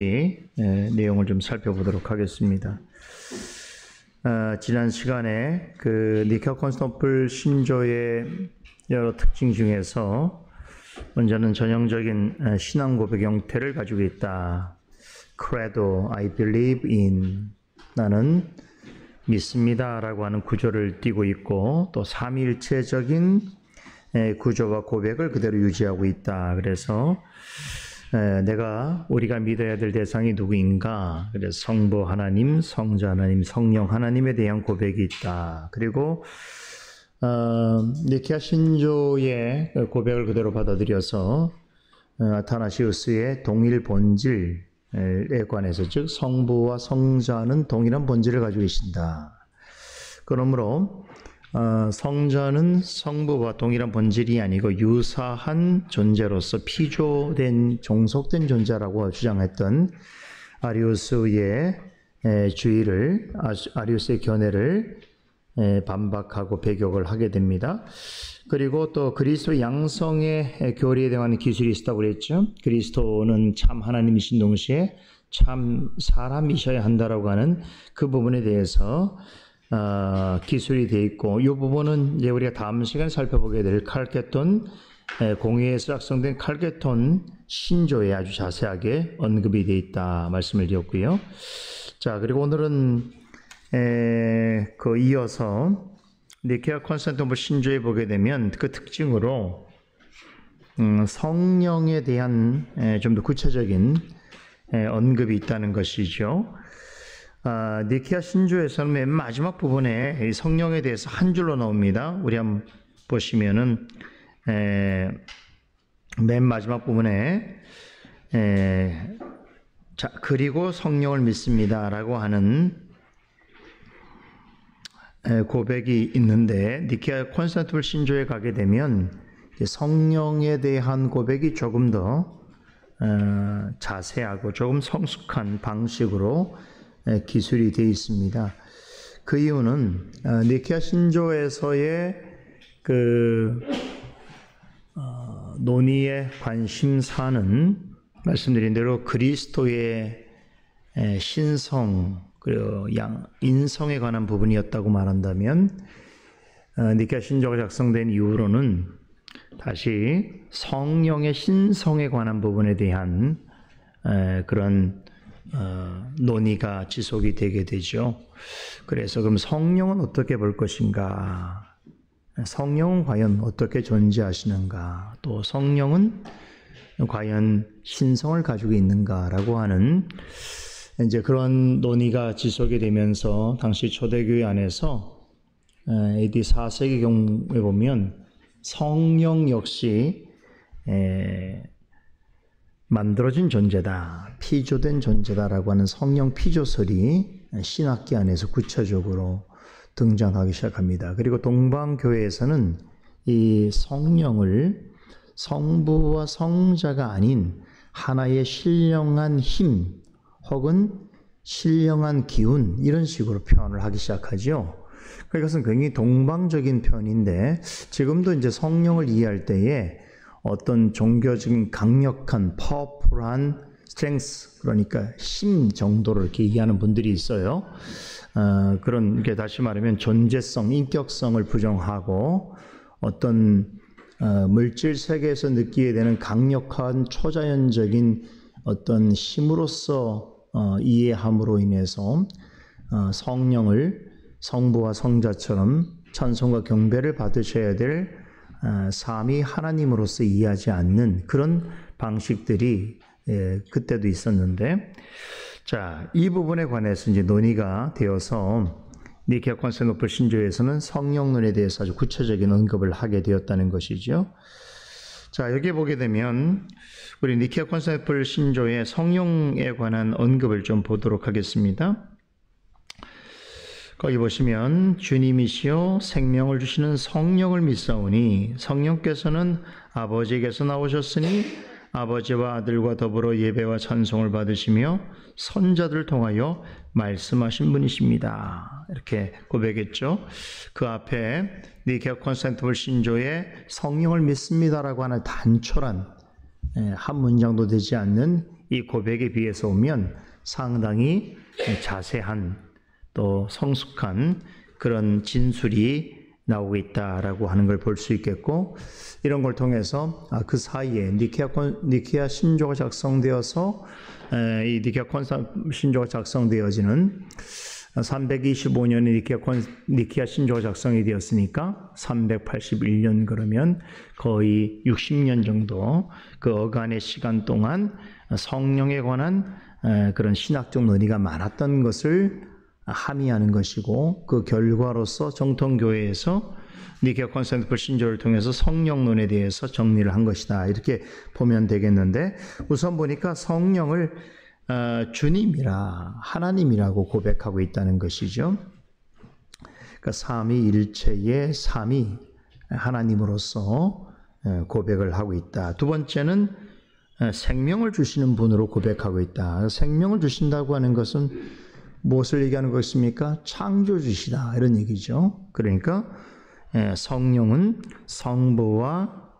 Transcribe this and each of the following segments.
내용을 좀 살펴보도록 하겠습니다. 지난 시간에 그 니케아 콘스탄티노플 신조의 여러 특징 중에서 먼저는 전형적인 신앙 고백 형태를 가지고 있다. Credo, I believe in, 나는 믿습니다 라고 하는 구조를 띠고 있고, 또 삼위일체적인 구조와 고백을 그대로 유지하고 있다. 그래서 우리가 믿어야 될 대상이 누구인가? 그래서 성부 하나님, 성자 하나님, 성령 하나님에 대한 고백이 있다. 그리고 니케아 신조의 고백을 그대로 받아들여서 아타나시우스의 동일 본질에 관해서, 즉 성부와 성자는 동일한 본질을 가지고 계신다. 그러므로 성자는 성부와 동일한 본질이 아니고 유사한 존재로서 피조된, 종속된 존재라고 주장했던 아리우스의 주의를, 아리우스의 견해를 반박하고 배격을 하게 됩니다. 그리고 또 그리스도 양성의 교리에 대한 기술이 있다고 그랬죠. 그리스도는 참 하나님이신 동시에 참 사람이셔야 한다라고 하는 그 부분에 대해서 기술이 되어 있고, 이 부분은 이제 우리가 다음 시간에 살펴보게 될 칼케톤, 공회에서 작성된 칼케톤 신조에 아주 자세하게 언급이 되어 있다 말씀을 드렸고요. 자, 그리고 오늘은 이어서 니케아 콘스탄티노플 신조에 보게 되면 그 특징으로 성령에 대한 좀 더 구체적인 언급이 있다는 것이죠. 니케아 신조에서는 맨 마지막 부분에 성령에 대해서 한 줄로 나옵니다. 우리 한번 보시면은 맨 마지막 부분에 자, 그리고 성령을 믿습니다 라고 하는 고백이 있는데, 니케아 콘스탄티노플 신조에 가게 되면 성령에 대한 고백이 조금 더 자세하고 조금 성숙한 방식으로 기술이 되어 있습니다. 그 이유는 니케아 신조에서의 논의의 관심사는 말씀드린 대로 그리스도의 신성, 그리고 인성에 관한 부분이었다고 말한다면, 니케아 신조가 작성된 이후로는 다시 성령의 신성에 관한 부분에 대한 그런 논의가 지속이 되게 되죠. 그래서 그럼 성령은 어떻게 볼 것인가? 성령은 과연 어떻게 존재하시는가? 또 성령은 과연 신성을 가지고 있는가라고 하는 이제 그런 논의가 지속이 되면서, 당시 초대교회 안에서 AD 4세기 경우에 보면 성령 역시 만들어진 존재다, 피조된 존재다라고 하는 성령 피조설이 신학계 안에서 구체적으로 등장하기 시작합니다. 그리고 동방교회에서는 이 성령을 성부와 성자가 아닌 하나의 신령한 힘 혹은 신령한 기운, 이런 식으로 표현을 하기 시작하죠. 이것은 굉장히 동방적인 표현인데, 지금도 이제 성령을 이해할 때에 어떤 종교적인 강력한 파워풀한 스트렝스, 그러니까 힘 정도로 이렇게 얘기하는 분들이 있어요. 그런 게 다시 말하면 존재성, 인격성을 부정하고 어떤 물질 세계에서 느끼게 되는 강력한 초자연적인 어떤 힘으로써 이해함으로 인해서 성령을 성부와 성자처럼 찬송과 경배를 받으셔야 될 삼위 하나님으로서 이해하지 않는 그런 방식들이 그때도 있었는데, 자, 이 부분에 관해서 이제 논의가 되어서 니케아 콘스탄티노플 신조에서는 성령론에 대해서 아주 구체적인 언급을 하게 되었다는 것이죠. 자, 여기 보게 되면 우리 니케아 콘스탄티노플 신조의 성령에 관한 언급을 좀 보도록 하겠습니다. 거기 보시면 주님이시여 생명을 주시는 성령을 믿사오니 성령께서는 아버지에게서 나오셨으니 아버지와 아들과 더불어 예배와 찬송을 받으시며 선자들을 통하여 말씀하신 분이십니다. 이렇게 고백했죠. 그 앞에 니케아 콘스탄티노플 신조의 성령을 믿습니다라고 하는 단촐한 한 문장도 되지 않는 이 고백에 비해서 보면 상당히 자세한 또 성숙한 그런 진술이 나오고 있다라고 하는 걸 볼 수 있겠고, 이런 걸 통해서 그 사이에 니케아 신조가 작성되어서 이 니케아 신조가 작성되어지는 325년에 니케아 신조가 작성이 되었으니까 381년, 그러면 거의 60년 정도 그 어간의 시간 동안 성령에 관한 그런 신학적 논의가 많았던 것을 함의하는 것이고, 그 결과로서 정통교회에서 니케아 콘스탄티노플 신조를 통해서 성령론에 대해서 정리를 한 것이다, 이렇게 보면 되겠는데, 우선 보니까 성령을 주님이라, 하나님이라고 고백하고 있다는 것이죠. 그러니까 삼위일체의 삼위 하나님으로서 고백을 하고 있다. 두 번째는 생명을 주시는 분으로 고백하고 있다. 생명을 주신다고 하는 것은 무엇을 얘기하는 것입니까? 창조주시다, 이런 얘기죠. 그러니까 성령은 성부와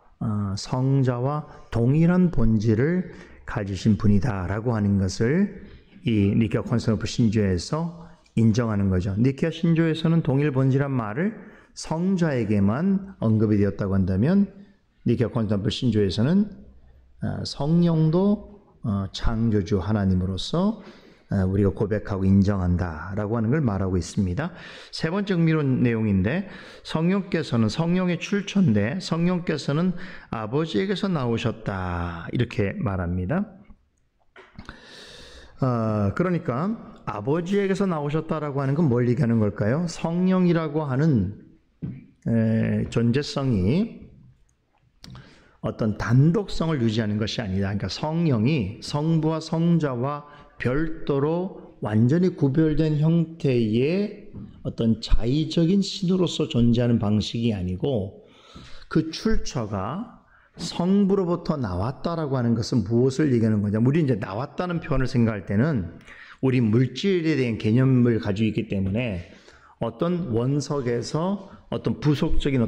성자와 동일한 본질을 가지신 분이다라고 하는 것을 이 니케아 콘스탄티노플 신조에서 인정하는 거죠. 니케아 신조에서는 동일 본질한 말을 성자에게만 언급이 되었다고 한다면, 니케아 콘스탄티노플 신조에서는 성령도 창조주 하나님으로서 우리가 고백하고 인정한다라고 하는 걸 말하고 있습니다. 세 번째 흥미로운 내용인데, 성령께서는 성령의 출처인데 성령께서는 아버지에게서 나오셨다, 이렇게 말합니다. 그러니까 아버지에게서 나오셨다라고 하는 건 뭘 얘기하는 걸까요? 성령이라고 하는 존재성이 어떤 단독성을 유지하는 것이 아니다. 그러니까 성령이 성부와 성자와 별도로 완전히 구별된 형태의 어떤 자의적인 신으로서 존재하는 방식이 아니고, 그 출처가 성부로부터 나왔다라고 하는 것은 무엇을 얘기하는 거냐? 우리 이제 나왔다는 표현을 생각할 때는 우리 물질에 대한 개념을 가지고 있기 때문에 어떤 원석에서 어떤 부속적인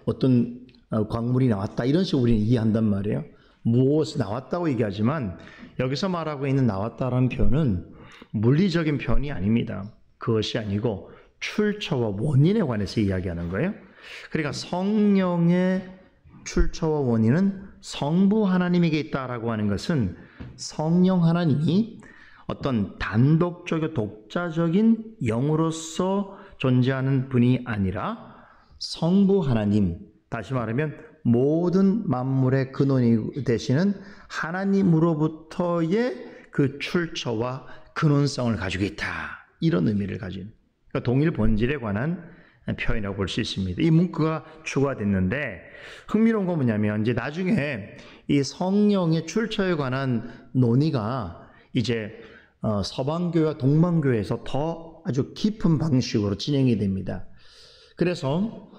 어떤 광물이 나왔다, 이런 식으로 우리는 이해한단 말이에요. 무엇이 나왔다고 얘기하지만 여기서 말하고 있는 나왔다라는 표현은 물리적인 표현이 아닙니다. 그것이 아니고 출처와 원인에 관해서 이야기하는 거예요. 그러니까 성령의 출처와 원인은 성부 하나님에게 있다라고 하는 것은 성령 하나님이 어떤 단독적이고 독자적인 영으로서 존재하는 분이 아니라 성부 하나님, 다시 말하면 모든 만물의 근원이 되시는 하나님으로부터의 그 출처와 근원성을 가지고 있다, 이런 의미를 가진, 그러니까 동일 본질에 관한 표현이라고 볼 수 있습니다. 이 문구가 추가됐는데 흥미로운 건 뭐냐면, 이제 나중에 이 성령의 출처에 관한 논의가 이제 서방교회와 동방교회에서 더 아주 깊은 방식으로 진행이 됩니다. 그래서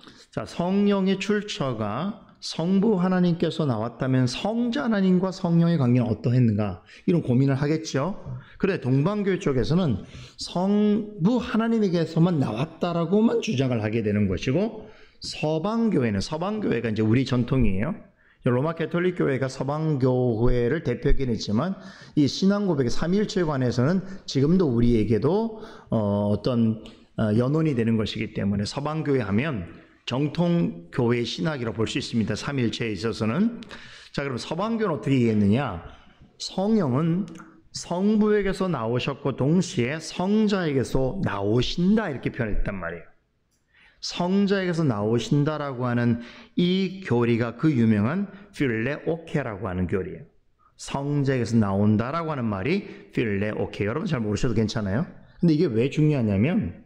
성령의 출처가 성부 하나님께서 나왔다면 성자 하나님과 성령의 관계는 어떠했는가, 이런 고민을 하겠죠. 그런데 동방교회 쪽에서는 성부 하나님에게서만 나왔다라고만 주장을 하게 되는 것이고, 서방교회가 이제 우리 전통이에요. 로마 가톨릭 교회가 서방교회를 대표하긴 했지만, 이 신앙 고백의 삼위일체에 관해서는 지금도 우리에게도 어떤 연원이 되는 것이기 때문에 서방교회 하면 정통교회의 신학이라고 볼 수 있습니다. 삼위일체에 있어서는. 자, 그럼 서방교는 어떻게 얘기했느냐? 성령은 성부에게서 나오셨고 동시에 성자에게서 나오신다, 이렇게 표현했단 말이에요. 성자에게서 나오신다라고 하는 이 교리가 그 유명한 필레오케라고 하는 교리예요. 성자에게서 나온다라고 하는 말이 필레오케. 여러분 잘 모르셔도 괜찮아요. 근데 이게 왜 중요하냐면,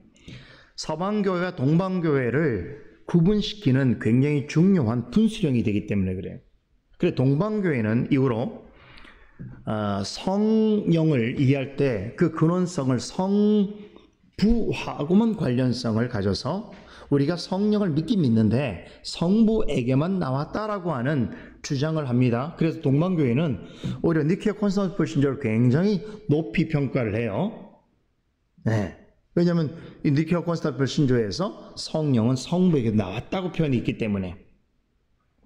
서방교회와 동방교회를 구분시키는 굉장히 중요한 분수령이 되기 때문에 그래요. 그래서 동방교회는 이후로 성령을 이해할 때 그 근원성을 성부하고만 관련성을 가져서 우리가 성령을 믿는데 성부에게만 나왔다라고 하는 주장을 합니다. 그래서 동방교회는 오히려 니케아 콘스탄티노플 신조를 굉장히 높이 평가를 해요. 네. 왜냐하면 이 니케아 콘스탄티노플 신조에서 성령은 성부에게 나왔다고 표현이 있기 때문에,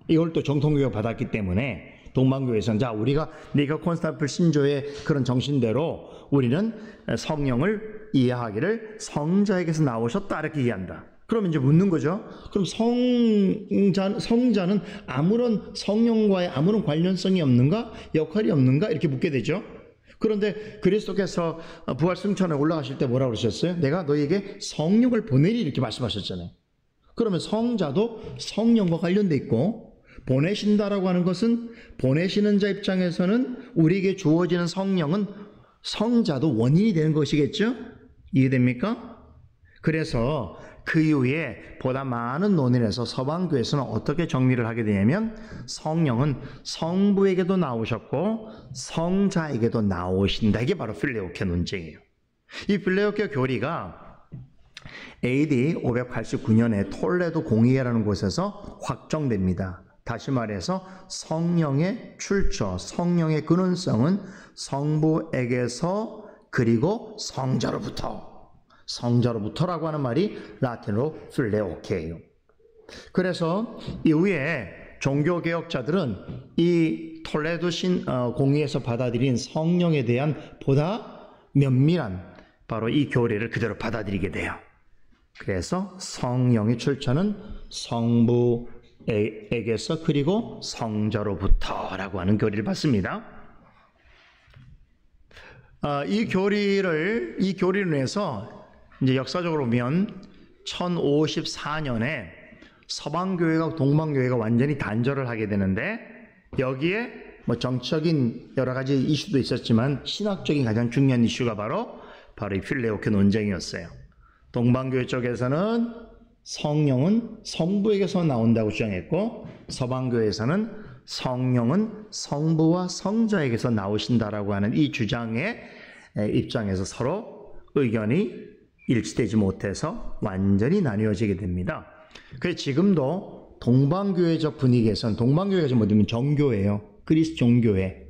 이걸 또 정통교회가 받았기 때문에 동방교회에서는 자, 우리가 니까 콘스탄티노플 신조의 그런 정신대로 우리는 성령을 이해하기를 성자에게서 나오셨다 이렇게 이해한다. 그러면 이제 묻는 거죠. 그럼 성자는 아무런 성령과의 아무런 관련성이 없는가? 역할이 없는가? 이렇게 묻게 되죠. 그런데 그리스도께서 부활 승천에 올라가실 때 뭐라고 그러셨어요? 내가 너에게 성령을 보내리 이렇게 말씀하셨잖아요. 그러면 성자도 성령과 관련돼 있고, 보내신다라고 하는 것은 보내시는 자 입장에서는 우리에게 주어지는 성령은 성자도 원인이 되는 것이겠죠? 이해됩니까? 그래서 그 이후에 보다 많은 논의에서 서방교에서는 어떻게 정리를 하게 되냐면 성령은 성부에게도 나오셨고 성자에게도 나오신다. 이게 바로 필레오케 논쟁이에요. 이 필레오케 교리가 AD 589년에 톨레도 공의회라는 곳에서 확정됩니다. 다시 말해서 성령의 출처, 성령의 근원성은 성부에게서 그리고 성자로부터라고 하는 말이 라틴어로 필레오케예요. 그래서 이후에 종교개혁자들은 이 톨레도 공의에서 받아들인 성령에 대한 보다 면밀한 바로 이 교리를 그대로 받아들이게 돼요. 그래서 성령의 출처는 성부에게서 그리고 성자로부터라고 하는 교리를 받습니다. 이 교리를 인해서 이제 역사적으로 보면 1054년에 서방교회가 동방교회가 완전히 단절을 하게 되는데, 여기에 뭐 정치적인 여러 가지 이슈도 있었지만 신학적인 가장 중요한 이슈가 바로 이 필레오케 논쟁이었어요. 동방교회 쪽에서는 성령은 성부에게서 나온다고 주장했고, 서방교회에서는 성령은 성부와 성자에게서 나오신다라고 하는 이 주장의 입장에서 서로 의견이 일치되지 못해서 완전히 나뉘어지게 됩니다. 그래서 지금도 동방교회적 분위기에서는, 동방교회가 지금 뭐냐면 정교회예요. 그리스 종교회.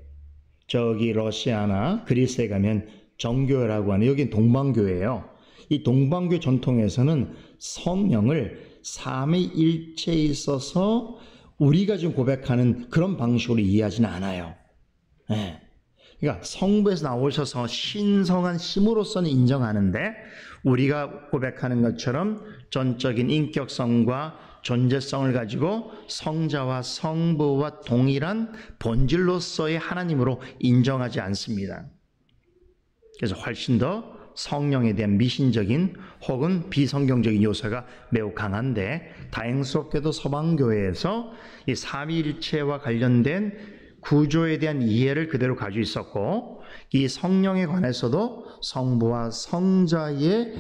저기 러시아나 그리스에 가면 정교회라고 하는, 여기는 동방교회예요. 이 동방교회 전통에서는 성령을 삼위일체에 있어서 우리가 지금 고백하는 그런 방식으로 이해하지는 않아요. 네. 그러니까 성부에서 나오셔서 신성한 심으로서는 인정하는데, 우리가 고백하는 것처럼 전적인 인격성과 존재성을 가지고 성자와 성부와 동일한 본질로서의 하나님으로 인정하지 않습니다. 그래서 훨씬 더 성령에 대한 미신적인 혹은 비성경적인 요소가 매우 강한데, 다행스럽게도 서방교회에서 이 삼위일체와 관련된 구조에 대한 이해를 그대로 가지고 있었고, 이 성령에 관해서도 성부와 성자의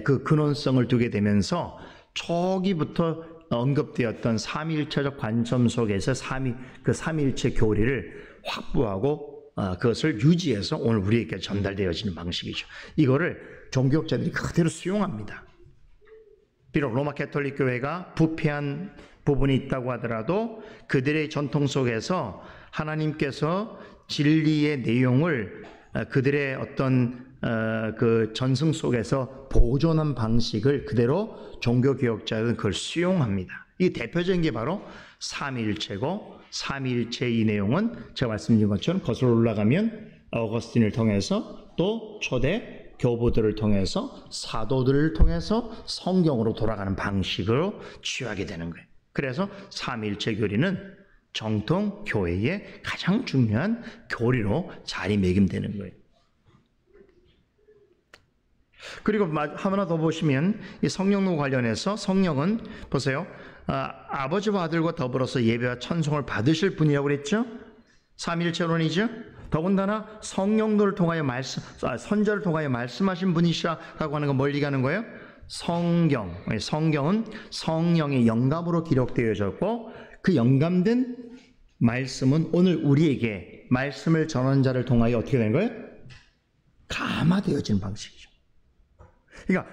그 근원성을 두게 되면서 초기부터 언급되었던 삼위일체적 관점 속에서 삼위일체 교리를 확보하고 그것을 유지해서 오늘 우리에게 전달되어지는 방식이죠. 이거를 종교학자들이 그대로 수용합니다. 비록 로마 가톨릭 교회가 부패한 부분이 있다고 하더라도 그들의 전통 속에서 하나님께서 진리의 내용을 그들의 어떤 그 전승 속에서 보존한 방식을 그대로 종교개혁자들은 그걸 수용합니다. 이 대표적인 게 바로 삼위일체고, 삼위일체의 이 내용은 제가 말씀드린 것처럼 거슬러 올라가면 어거스틴을 통해서 또 초대 교부들을 통해서 사도들을 통해서 성경으로 돌아가는 방식으로 취하게 되는 거예요. 그래서 삼위일체 교리는 정통 교회의 가장 중요한 교리로 자리매김되는 거예요. 그리고 하나 더 보시면 이 성령과 관련해서 성령은 보세요. 아버지와 아들과 더불어서 예배와 찬송을 받으실 분이라고 그랬죠. 삼위일체론이죠. 더군다나 성령들을 통하여 선자를 통하여 말씀하신 분이시라고 하는 건 멀리 가는 거예요. 성경은 성령의 영감으로 기록되어졌고, 그 영감된 말씀은 오늘 우리에게 말씀을 전하는 자를 통하여 어떻게 되는 거예요? 감화되어지는 방식이죠. 그러니까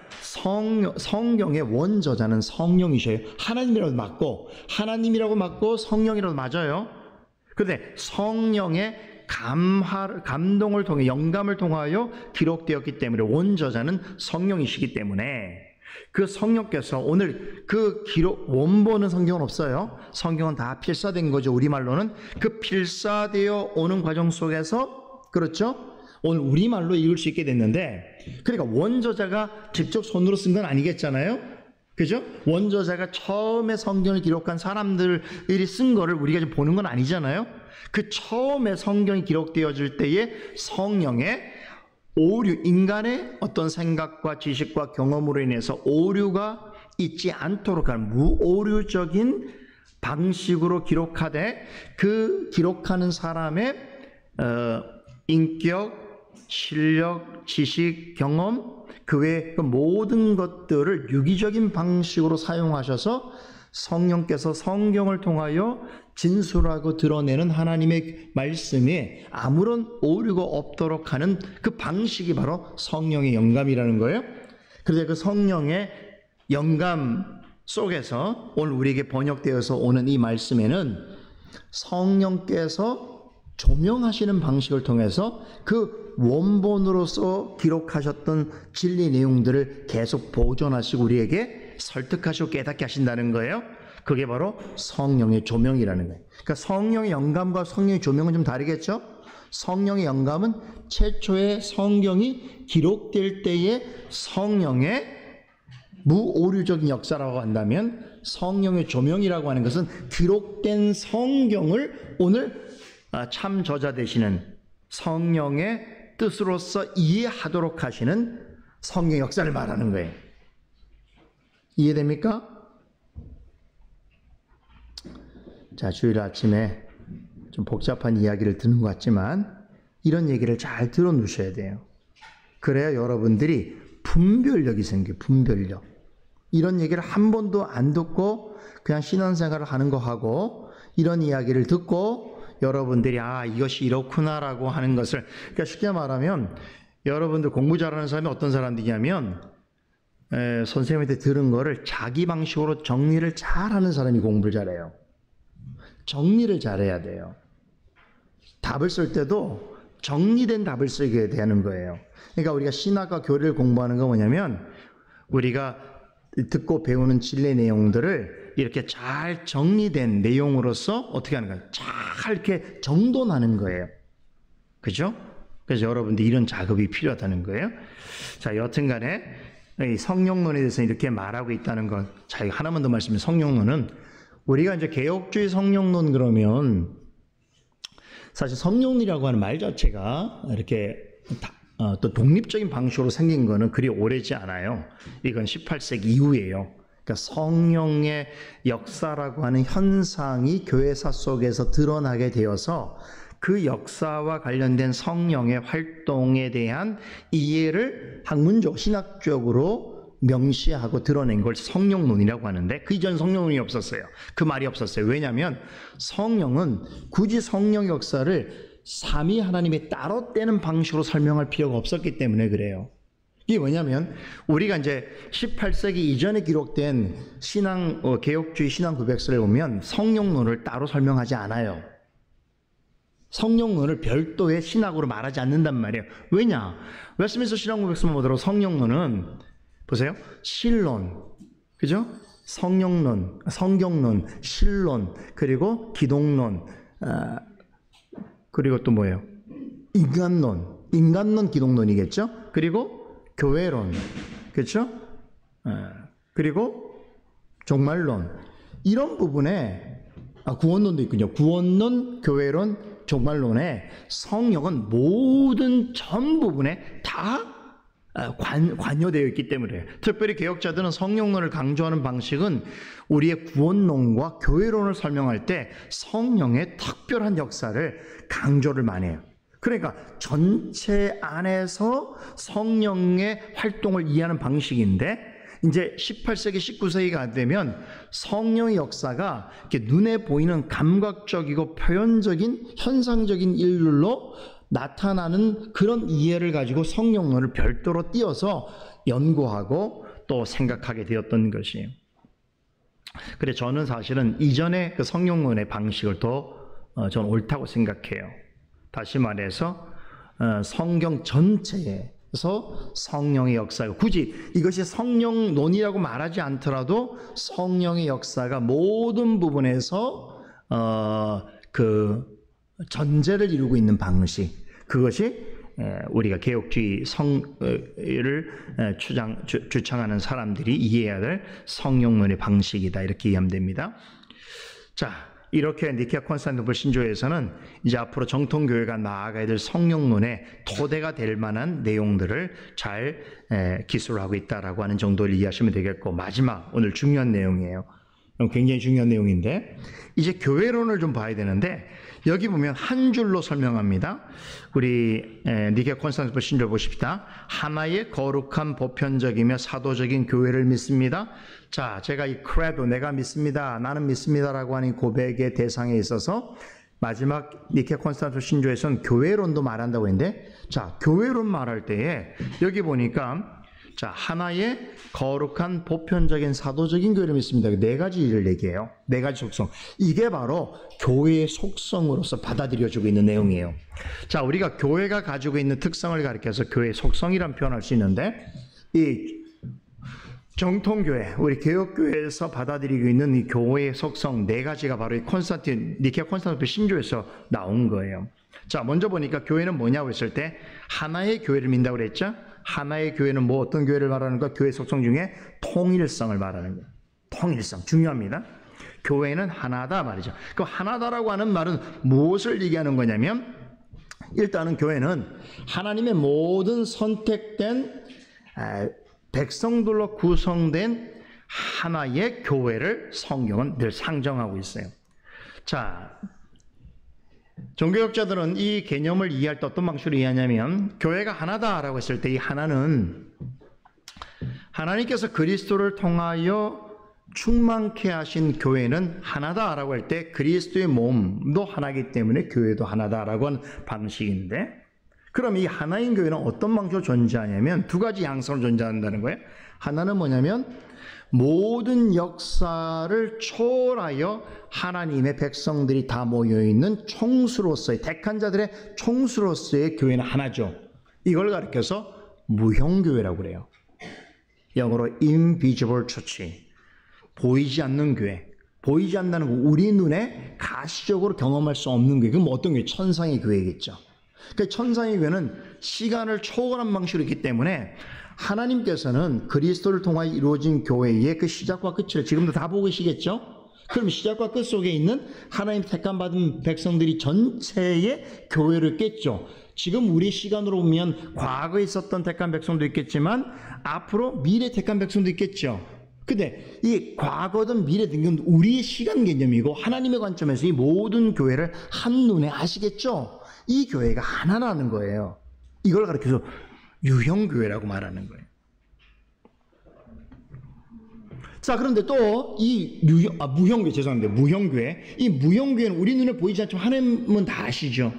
성경의 원저자는 성령이셔요. 하나님이라고 맞고 성령이라도 맞아요. 그런데 성령의 감동을 통해 영감을 통하여 기록되었기 때문에 원저자는 성령이시기 때문에 그 성령께서 오늘 그 기록, 원본은 성경은 없어요. 성경은 다 필사된 거죠. 우리말로는. 그 필사되어 오는 과정 속에서, 그렇죠? 오늘 우리말로 읽을 수 있게 됐는데, 그러니까 원저자가 직접 손으로 쓴 건 아니겠잖아요. 그죠? 원저자가 처음에 성경을 기록한 사람들이 쓴 거를 우리가 좀 보는 건 아니잖아요. 그 처음에 성경이 기록되어질 때에 성령의 오류, 인간의 어떤 생각과 지식과 경험으로 인해서 오류가 있지 않도록 하는 무오류적인 방식으로 기록하되, 그 기록하는 사람의 인격, 실력, 지식, 경험, 그 외의 모든 것들을 유기적인 방식으로 사용하셔서 성령께서 성경을 통하여 진술하고 드러내는 하나님의 말씀에 아무런 오류가 없도록 하는 그 방식이 바로 성령의 영감이라는 거예요. 그런데 그 성령의 영감 속에서 오늘 우리에게 번역되어서 오는 이 말씀에는 성령께서 조명하시는 방식을 통해서 그 원본으로서 기록하셨던 진리 내용들을 계속 보존하시고 우리에게 설득하시고 깨닫게 하신다는 거예요. 그게 바로 성령의 조명이라는 거예요. 그러니까 성령의 영감과 성령의 조명은 좀 다르겠죠? 성령의 영감은 최초의 성경이 기록될 때의 성령의 무오류적인 역사라고 한다면, 성령의 조명이라고 하는 것은 기록된 성경을 오늘 참 저자 되시는 성령의 뜻으로서 이해하도록 하시는 성령 역사를 말하는 거예요. 이해됩니까? 자, 주일 아침에 좀 복잡한 이야기를 듣는 것 같지만 이런 얘기를 잘 들어 놓으셔야 돼요. 그래야 여러분들이 분별력이 생겨요. 분별력. 이런 얘기를 한 번도 안 듣고 그냥 신앙생활을 하는 거 하고, 이런 이야기를 듣고 여러분들이 이것이 이렇구나라고 하는 것을, 그러니까 쉽게 말하면 여러분들 공부 잘하는 사람이 어떤 사람들이냐면 선생님한테 들은 거를 자기 방식으로 정리를 잘하는 사람이 공부를 잘해요. 정리를 잘해야 돼요. 답을 쓸 때도 정리된 답을 쓰게 되는 거예요. 그러니까 우리가 신학과 교리를 공부하는 건 뭐냐면, 우리가 듣고 배우는 진리 내용들을 이렇게 잘 정리된 내용으로서 어떻게 하는 거예요? 잘 이렇게 정돈하는 거예요. 그죠? 그래서 여러분들 이런 작업이 필요하다는 거예요. 자, 여튼 간에 이 성령론에 대해서 이렇게 말하고 있다는 것. 자, 하나만 더 말씀드리면, 성령론은 우리가 이제 개혁주의 성령론 그러면 사실 성령론이라고 하는 말 자체가 이렇게 또 독립적인 방식으로 생긴 거는 그리 오래지 않아요. 이건 18세기 이후예요. 그러니까 성령의 역사라고 하는 현상이 교회사 속에서 드러나게 되어서 그 역사와 관련된 성령의 활동에 대한 이해를 학문적, 신학적으로 명시하고 드러낸 걸 성령론이라고 하는데, 그 이전 성령론이 없었어요. 그 말이 없었어요. 왜냐하면 성령은 굳이 성령 역사를 삼위 하나님이 따로 떼는 방식으로 설명할 필요가 없었기 때문에 그래요. 이게 뭐냐면, 우리가 이제 18세기 이전에 기록된 개혁주의 신앙 고백서를 보면 성령론을 따로 설명하지 않아요. 성령론을 별도의 신학으로 말하지 않는단 말이에요. 왜냐? 웨스트민스터 신앙 고백서만 보더라도 성령론은 보세요. 신론, 그죠? 성령론, 성경론, 신론, 그리고 기독론, 그리고 또 뭐예요? 인간론 기독론이겠죠? 그리고 교회론, 그렇죠? 그리고 종말론, 이런 부분에 구원론도 있군요. 구원론, 교회론, 종말론에 성령은 모든 전 부분에 다 관여되어 있기 때문에, 특별히 개혁자들은 성령론을 강조하는 방식은 우리의 구원론과 교회론을 설명할 때 성령의 특별한 역사를 강조를 많이 해요. 그러니까 전체 안에서 성령의 활동을 이해하는 방식인데, 이제 18세기, 19세기가 되면 성령의 역사가 이렇게 눈에 보이는 감각적이고 표현적인 현상적인 일로 나타나는 그런 이해를 가지고 성령론을 별도로 띄어서 연구하고 또 생각하게 되었던 것이에요. 그래, 저는 사실은 이전에 그 성령론의 방식을 저는 옳다고 생각해요. 다시 말해서 성경 전체에 성령의 역사가 굳이 이것이 성령론이라고 말하지 않더라도 성령의 역사가 모든 부분에서 그 전제를 이루고 있는 방식, 그것이 우리가 개혁주의 성을 주창하는 사람들이 이해해야 될 성령론의 방식이다, 이렇게 이해하면 됩니다. 자, 이렇게 니케아 콘스탄티노플 신조에서는 이제 앞으로 정통교회가 나아가야 될 성령론의 토대가 될 만한 내용들을 잘 기술하고 있다라고 하는 정도를 이해하시면 되겠고, 마지막 오늘 중요한 내용이에요. 굉장히 중요한 내용인데, 이제 교회론을 좀 봐야 되는데, 여기 보면 한 줄로 설명합니다. 우리 니케아 콘스탄티노플 신조 보십시다. 하나의 거룩한 보편적이며 사도적인 교회를 믿습니다. 자, 제가 이 크레도, 내가 믿습니다, 나는 믿습니다라고 하는 고백의 대상에 있어서 마지막 니케아 콘스탄티노플 신조에서는 교회론도 말한다고 했는데, 자, 교회론 말할 때에 여기 보니까 자, 하나의 거룩한 보편적인 사도적인 교회를 믿습니다. 네 가지를 얘기해요. 네 가지 속성. 이게 바로 교회의 속성으로서 받아들여지고 있는 내용이에요. 자, 우리가 교회가 가지고 있는 특성을 가리켜서 교회의 속성이란 표현할 수 있는데, 이 정통교회, 우리 개혁교회에서 받아들이고 있는 이 교회의 속성 네 가지가 바로 이 니케아 콘스탄티노플 신조에서 나온 거예요. 자, 먼저 보니까 교회는 뭐냐고 했을 때 하나의 교회를 믿는다고 그랬죠? 하나의 교회는 뭐 어떤 교회를 말하는 거? 교회 속성 중에 통일성을 말하는 거예요. 통일성 중요합니다. 교회는 하나다 말이죠. 그 하나다라고 하는 말은 무엇을 얘기하는 거냐면, 일단은 교회는 하나님의 모든 선택된 백성들로 구성된 하나의 교회를 성경은 늘 상정하고 있어요. 자, 종교학자들은 이 개념을 이해할 때 어떤 방식으로 이해하냐면, 교회가 하나다라고 했을 때 이 하나는 하나님께서 그리스도를 통하여 충만케 하신 교회는 하나다라고 할 때 그리스도의 몸도 하나이기 때문에 교회도 하나다라고 하는 방식인데, 그럼 이 하나인 교회는 어떤 방식으로 존재하냐면 두 가지 양상으로 존재한다는 거예요. 하나는 뭐냐면 모든 역사를 초월하여 하나님의 백성들이 다 모여있는 총수로서의, 택한 자들의 총수로서의 교회는 하나죠. 이걸 가리켜서 무형교회라고 그래요. 영어로 invisible church, 보이지 않는 교회. 보이지 않는다는 거, 우리 눈에 가시적으로 경험할 수 없는 교회. 그럼 어떤 교회? 천상의 교회겠죠. 그러니까 천상의 교회는 시간을 초월한 방식으로 있기 때문에 하나님께서는 그리스도를 통하여 이루어진 교회의 그 시작과 끝을 지금도 다 보고 계시겠죠? 그럼 시작과 끝 속에 있는 하나님 택함 받은 백성들이 전체의 교회를 깼죠. 지금 우리 시간으로 보면 과거에 있었던 택한 백성도 있겠지만 앞으로 미래 택한 백성도 있겠죠. 근데 이 과거든 미래든 우리의 시간 개념이고, 하나님의 관점에서 이 모든 교회를 한눈에 아시겠죠? 이 교회가 하나라는 거예요. 이걸 가르쳐서 유형교회라고 말하는 거예요. 자, 그런데 또 이 무형교회, 죄송합니다. 무형교회. 이 무형교회는 우리 눈에 보이지 않지만 하나님은 다 아시죠.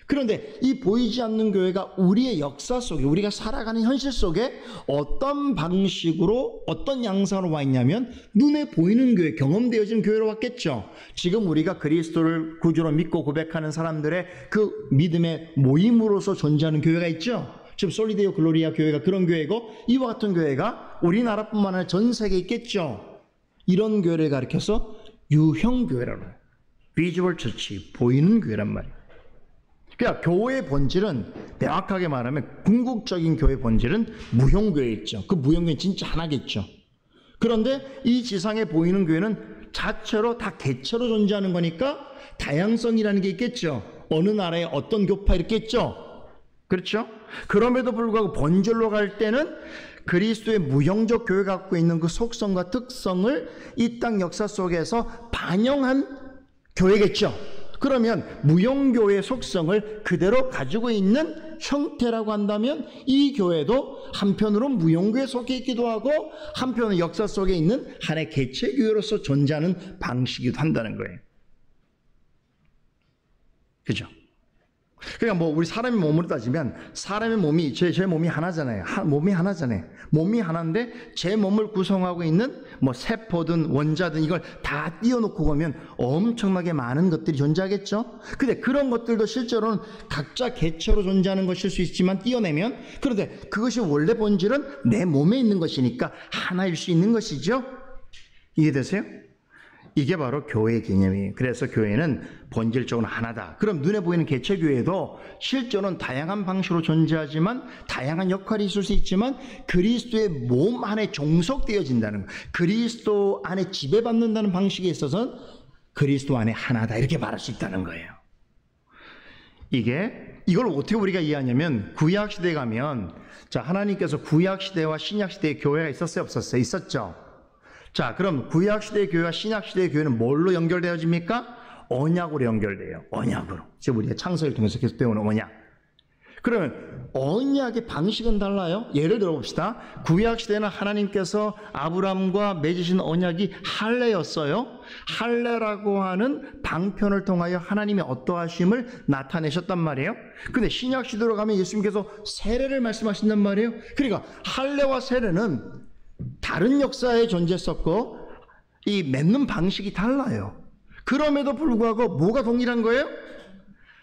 그런데 이 보이지 않는 교회가 우리의 역사 속에, 우리가 살아가는 현실 속에 어떤 방식으로, 어떤 양상으로 와 있냐면 눈에 보이는 교회, 경험되어지는 교회로 왔겠죠. 지금 우리가 그리스도를 구주로 믿고 고백하는 사람들의 그 믿음의 모임으로서 존재하는 교회가 있죠. 지금 솔리데오 글로리아 교회가 그런 교회고, 이와 같은 교회가 우리나라뿐만 아니라 전 세계에 있겠죠. 이런 교회를 가리켜서 유형교회라고 해요. 비주얼 처치, 보이는 교회란 말이에요. 그러니까 교회의 본질은, 명확하게 말하면 궁극적인 교회의 본질은 무형교회에 있죠. 그 무형교회는 진짜 하나겠죠. 그런데 이 지상에 보이는 교회는 자체로 다 개체로 존재하는 거니까 다양성이라는 게 있겠죠. 어느 나라에 어떤 교파가 있겠죠. 그렇죠? 그럼에도 불구하고 본질로 갈 때는 그리스도의 무형적 교회가 갖고 있는 그 속성과 특성을 이 땅 역사 속에서 반영한 교회겠죠. 그러면 무형교회의 속성을 그대로 가지고 있는 형태라고 한다면 이 교회도 한편으로 무형교회에 속해 있기도 하고 한편은 역사 속에 있는 하나의 개체교회로서 존재하는 방식이기도 한다는 거예요. 그죠? 그러니까 뭐 우리 사람의 몸으로 따지면 사람의 몸이 제 몸이 하나잖아요. 몸이 하나잖아요. 몸이 하나인데 제 몸을 구성하고 있는 뭐 세포든 원자든 이걸 다 띄워놓고 보면 엄청나게 많은 것들이 존재하겠죠. 근데 그런 것들도 실제로는 각자 개체로 존재하는 것일 수 있지만 띄어내면, 그런데 그것이 원래 본질은 내 몸에 있는 것이니까 하나일 수 있는 것이죠. 이해되세요? 이게 바로 교회의 개념이에요. 그래서 교회는 본질적으로 하나다. 그럼 눈에 보이는 개체 교회도 실제로는 다양한 방식으로 존재하지만 다양한 역할이 있을 수 있지만 그리스도의 몸 안에 종속되어진다는 것, 그리스도 안에 지배받는다는 방식에 있어서는 그리스도 안에 하나다, 이렇게 말할 수 있다는 거예요. 이걸 어떻게 우리가 이해하냐면, 구약시대에 가면, 자, 하나님께서 구약시대와 신약시대에 교회가 있었어요, 없었어요? 있었죠. 자, 그럼 구약시대의 교회와 신약시대의 교회는 뭘로 연결되어집니까? 언약으로 연결돼요. 언약으로. 지금 우리가 창세기를 통해서 계속 배우는 언약. 그러면 언약의 방식은 달라요. 예를 들어봅시다. 구약시대는 하나님께서 아브라함과 맺으신 언약이 할례였어요. 할례라고 하는 방편을 통하여 하나님의 어떠하심을 나타내셨단 말이에요. 근데 신약시대로 가면 예수님께서 세례를 말씀하신단 말이에요. 그러니까 할례와 세례는 다른 역사에 존재했었고 이 맺는 방식이 달라요. 그럼에도 불구하고 뭐가 동일한 거예요?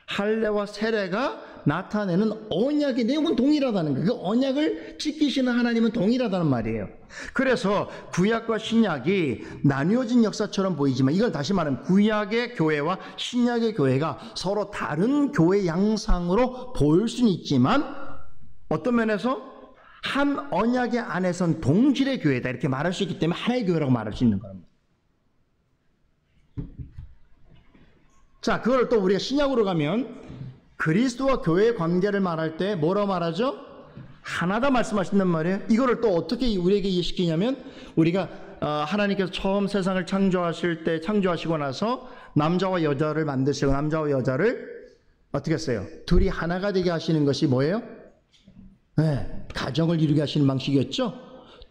할례와 세례가 나타내는 언약의 내용은 동일하다는 거예요. 그 언약을 지키시는 하나님은 동일하다는 말이에요. 그래서 구약과 신약이 나뉘어진 역사처럼 보이지만, 이걸 다시 말하면 구약의 교회와 신약의 교회가 서로 다른 교회 양상으로 보일 수는 있지만 어떤 면에서 한 언약의 안에선 동질의 교회다, 이렇게 말할 수 있기 때문에 하나의 교회라고 말할 수 있는 겁니다. 자, 그걸 또 우리가 신약으로 가면 그리스도와 교회의 관계를 말할 때 뭐라고 말하죠? 하나다 말씀하신단 말이에요. 이거를 또 어떻게 우리에게 이해시키냐면, 우리가 하나님께서 처음 세상을 창조하시고 나서 남자와 여자를 만드시고 남자와 여자를 어떻게 했어요? 둘이 하나가 되게 하시는 것이 뭐예요? 네, 가정을 이루게 하시는 방식이었죠.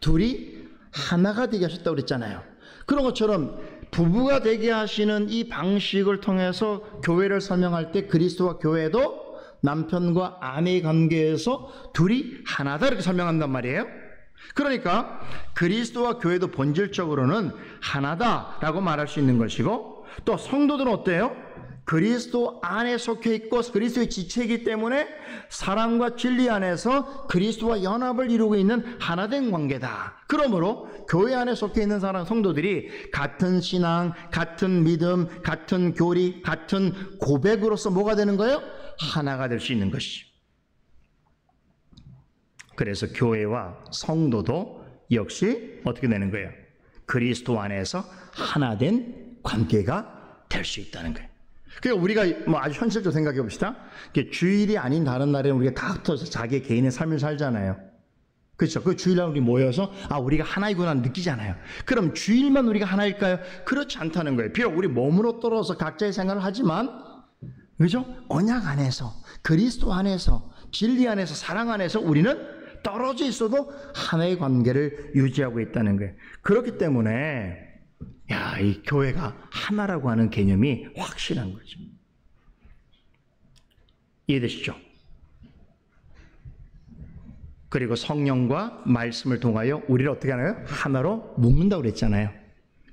둘이 하나가 되게 하셨다고 그랬잖아요. 그런 것처럼 부부가 되게 하시는 이 방식을 통해서 교회를 설명할 때 그리스도와 교회도 남편과 아내의 관계에서 둘이 하나다, 이렇게 설명한단 말이에요. 그러니까 그리스도와 교회도 본질적으로는 하나다라고 말할 수 있는 것이고, 또 성도들은 어때요? 그리스도 안에 속해 있고 그리스도의 지체이기 때문에 사랑과 진리 안에서 그리스도와 연합을 이루고 있는 하나된 관계다. 그러므로 교회 안에 속해 있는 성도들이 같은 신앙, 같은 믿음, 같은 교리, 같은 고백으로서 뭐가 되는 거예요? 하나가 될 수 있는 것이죠. 그래서 교회와 성도도 역시 어떻게 되는 거예요? 그리스도 안에서 하나된 관계가 될 수 있다는 거예요. 그러니까 우리가 뭐 아주 현실적으로 생각해 봅시다. 주일이 아닌 다른 날에는 우리가 다 흩어져서 자기의 개인의 삶을 살잖아요. 그렇죠? 그 주일날 우리 모여서 우리가 하나이구나 느끼잖아요. 그럼 주일만 우리가 하나일까요? 그렇지 않다는 거예요. 비록 우리 몸으로 떨어져서 각자의 생활을 하지만, 그죠? 언약 안에서, 그리스도 안에서, 진리 안에서, 사랑 안에서 우리는 떨어져 있어도 하나의 관계를 유지하고 있다는 거예요. 그렇기 때문에 이 교회가 하나라고 하는 개념이 확실한 거죠. 이해되시죠? 그리고 성령과 말씀을 통하여 우리를 어떻게 하나요? 하나로 묶는다고 그랬잖아요.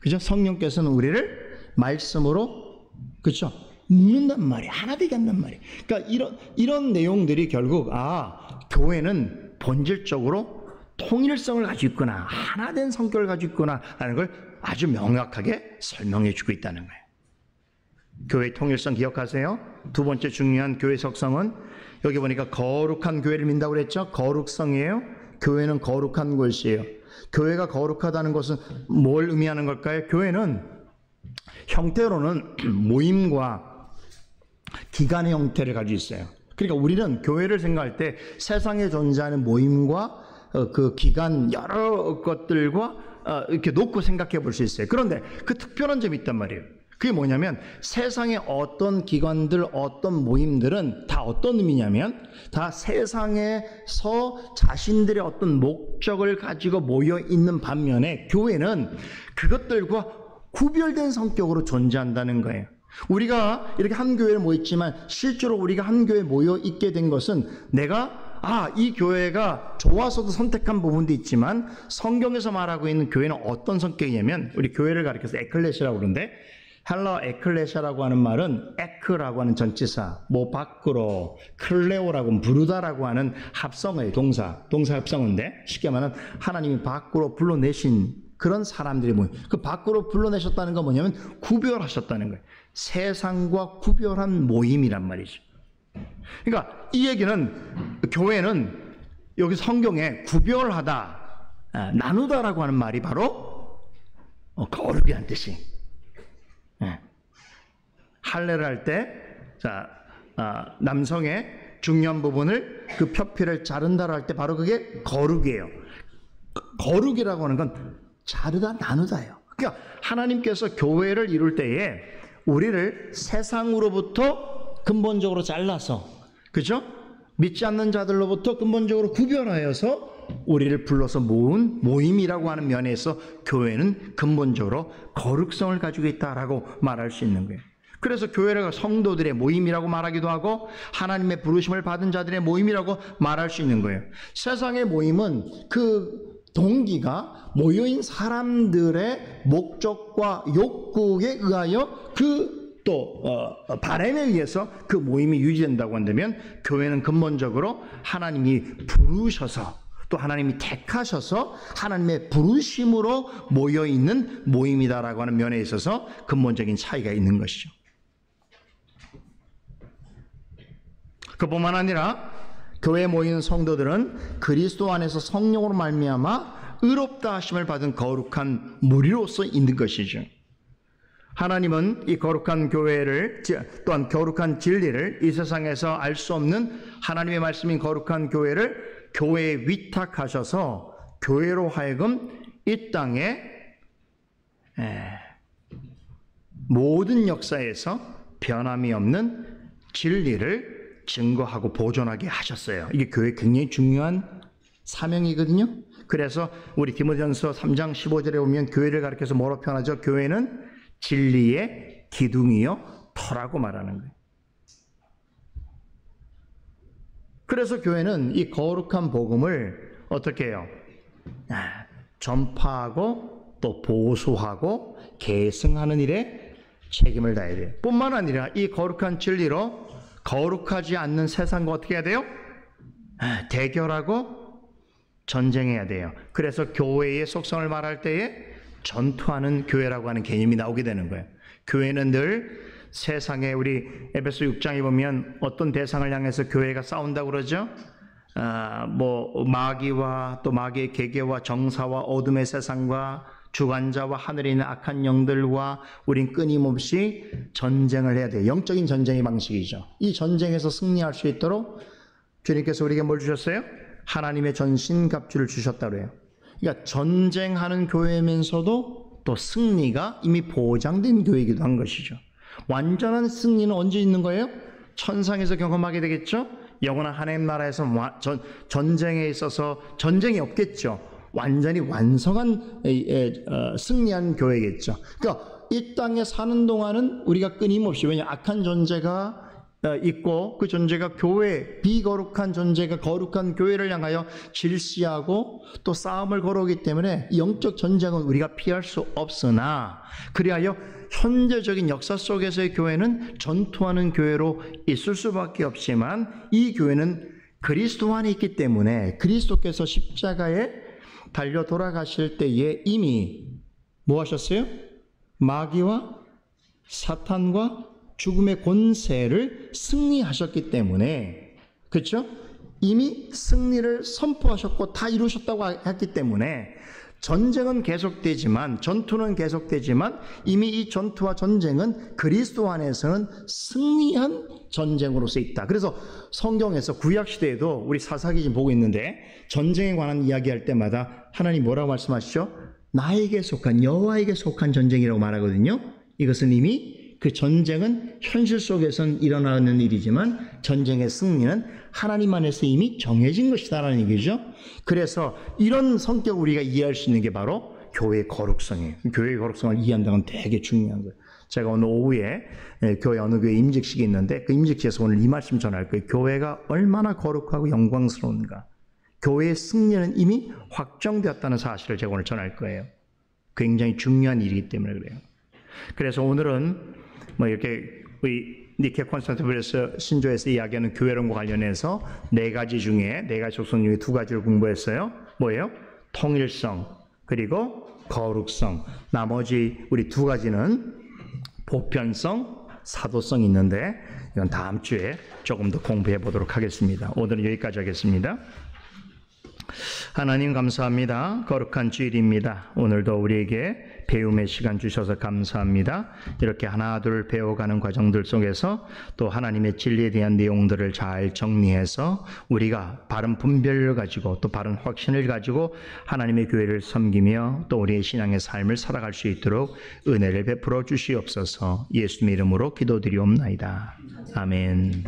그죠? 성령께서는 우리를 말씀으로, 그죠? 묶는단 말이에요. 하나 되게 한단 말이에요. 그러니까 이런 내용들이 결국 교회는 본질적으로 통일성을 가지고 있구나, 하나된 성격을 가지고 있구나 라는 걸 아주 명확하게 설명해 주고 있다는 거예요. 교회의 통일성 기억하세요? 두 번째 중요한 교회 속성은, 여기 보니까 거룩한 교회를 민다고 그랬죠? 거룩성이에요. 교회는 거룩한 곳이에요. 교회가 거룩하다는 것은 뭘 의미하는 걸까요? 교회는 형태로는 모임과 기관의 형태를 가지고 있어요. 그러니까 우리는 교회를 생각할 때 세상에 존재하는 모임과 그 기관 여러 것들과 이렇게 놓고 생각해 볼 수 있어요. 그런데 그 특별한 점이 있단 말이에요. 그게 뭐냐면, 세상의 어떤 기관들, 어떤 모임들은 다 어떤 의미냐면, 다 세상에서 자신들의 어떤 목적을 가지고 모여 있는 반면에 교회는 그것들과 구별된 성격으로 존재한다는 거예요. 우리가 이렇게 한 교회에 모였지만 실제로 우리가 한 교회에 모여 있게 된 것은 내가 이 교회가 좋아서도 선택한 부분도 있지만 성경에서 말하고 있는 교회는 어떤 성격이냐면 우리 교회를 가리켜서 에클레시아라고 그러는데 헬라어 에클레시아라고 하는 말은 에크라고 하는 전치사, 밖으로, 클레오라고 부르다라고 하는 합성어의 동사 합성어인데 쉽게 말하면 하나님이 밖으로 불러내신 그런 사람들이 그 밖으로 불러내셨다는 건 뭐냐면 구별하셨다는 거예요. 세상과 구별한 모임이란 말이죠. 그러니까 이 얘기는 교회는 여기 성경에 구별하다, 나누다라고 하는 말이 바로 거룩이란 뜻이. 할례를 할 때 남성의 중요한 부분을 그 표피를 자른다고 할 때 바로 그게 거룩이에요. 거룩이라고 하는 건 자르다 나누다예요. 그러니까 하나님께서 교회를 이룰 때에 우리를 세상으로부터 근본적으로 잘라서, 그죠? 믿지 않는 자들로부터 근본적으로 구별하여서 우리를 불러서 모은 모임이라고 하는 면에서 교회는 근본적으로 거룩성을 가지고 있다라고 말할 수 있는 거예요. 그래서 교회가 성도들의 모임이라고 말하기도 하고 하나님의 부르심을 받은 자들의 모임이라고 말할 수 있는 거예요. 세상의 모임은 그 동기가 모여있는 사람들의 목적과 욕구에 의하여 바람에 의해서 그 모임이 유지된다고 한다면 교회는 근본적으로 하나님이 부르셔서 또 하나님이 택하셔서 하나님의 부르심으로 모여있는 모임이다라고 하는 면에 있어서 근본적인 차이가 있는 것이죠. 그뿐만 아니라 교회에 모이는 성도들은 그리스도 안에서 성령으로 말미암아 의롭다 하심을 받은 거룩한 무리로서 있는 것이죠. 하나님은 이 거룩한 교회를 또한 거룩한 진리를 이 세상에서 알 수 없는 하나님의 말씀인 거룩한 교회를 교회에 위탁하셔서 교회로 하여금 이 땅에 모든 역사에서 변함이 없는 진리를 증거하고 보존하게 하셨어요. 이게 교회의 굉장히 중요한 사명이거든요. 그래서 우리 디모데전서 3장 15절에 보면 교회를 가리켜서 뭐로 표현하죠? 교회는 진리의 기둥이요 터라고 말하는 거예요. 그래서 교회는 이 거룩한 복음을 어떻게 해요? 전파하고 또 보수하고 계승하는 일에 책임을 다해야 돼요. 뿐만 아니라 이 거룩한 진리로 거룩하지 않는 세상과 어떻게 해야 돼요? 대결하고 전쟁해야 돼요. 그래서 교회의 속성을 말할 때에 전투하는 교회라고 하는 개념이 나오게 되는 거예요. 교회는 늘 세상에 우리 에베소 6장에 보면 어떤 대상을 향해서 교회가 싸운다고 그러죠? 마귀와 또 마귀의 계계와 정사와 어둠의 세상과 주관자와 하늘에 있는 악한 영들과 우린 끊임없이 전쟁을 해야 돼요. 영적인 전쟁의 방식이죠. 이 전쟁에서 승리할 수 있도록 주님께서 우리에게 뭘 주셨어요? 하나님의 전신갑주를 주셨다고 해요. 그러니까 전쟁하는 교회면서도 또 승리가 이미 보장된 교회이기도 한 것이죠. 완전한 승리는 언제 있는 거예요? 천상에서 경험하게 되겠죠? 영원한 하나님 나라에서 전쟁에 있어서 전쟁이 없겠죠. 완전히 완성한 승리한 교회겠죠. 그러니까 이 땅에 사는 동안은 우리가 끊임없이, 왜냐 악한 존재가 있고 그 존재가 교회, 비거룩한 존재가 거룩한 교회를 향하여 질시하고 또 싸움을 걸어오기 때문에 영적 전쟁은 우리가 피할 수 없으나, 그리하여 현재적인 역사 속에서의 교회는 전투하는 교회로 있을 수밖에 없지만 이 교회는 그리스도 안에 있기 때문에 그리스도께서 십자가에 달려 돌아가실 때에 이미 뭐 하셨어요? 마귀와 사탄과 죽음의 권세를 승리하셨기 때문에, 그렇죠? 이미 승리를 선포하셨고 다 이루셨다고 했기 때문에 전쟁은 계속되지만, 전투는 계속되지만 이미 이 전투와 전쟁은 그리스도 안에서는 승리한 전쟁으로서 있다. 그래서 성경에서 구약시대에도 우리 사사기 지금 보고 있는데 전쟁에 관한 이야기할 때마다 하나님 뭐라고 말씀하시죠? 나에게 속한, 여호와에게 속한 전쟁이라고 말하거든요. 이것은 이미 그 전쟁은 현실 속에서는 일어나는 일이지만 전쟁의 승리는 하나님 안에서 이미 정해진 것이다라는 얘기죠. 그래서 이런 성격을 우리가 이해할 수 있는 게 바로 교회의 거룩성이에요. 교회의 거룩성을 이해한다는 건 되게 중요한 거예요. 제가 오늘 오후에 교회 어느 교회 임직식이 있는데 그 임직식에서 오늘 이 말씀 전할 거예요. 교회가 얼마나 거룩하고 영광스러운가. 교회의 승리는 이미 확정되었다는 사실을 제가 오늘 전할 거예요. 굉장히 중요한 일이기 때문에 그래요. 그래서 오늘은 이렇게 우리 니케 콘스탄티노플에서 신조에서 이야기하는 교회론과 관련해서 네 가지 속성 중에 두 가지를 공부했어요. 뭐예요? 통일성 그리고 거룩성. 나머지 우리 두 가지는 보편성, 사도성이 있는데 이건 다음 주에 조금 더 공부해 보도록 하겠습니다. 오늘은 여기까지 하겠습니다. 하나님 감사합니다. 거룩한 주일입니다. 오늘도 우리에게 배움의 시간 주셔서 감사합니다. 이렇게 하나둘 배워가는 과정들 속에서 또 하나님의 진리에 대한 내용들을 잘 정리해서 우리가 바른 분별을 가지고 또 바른 확신을 가지고 하나님의 교회를 섬기며 또 우리의 신앙의 삶을 살아갈 수 있도록 은혜를 베풀어 주시옵소서. 예수님의 이름으로 기도드리옵나이다. 아멘.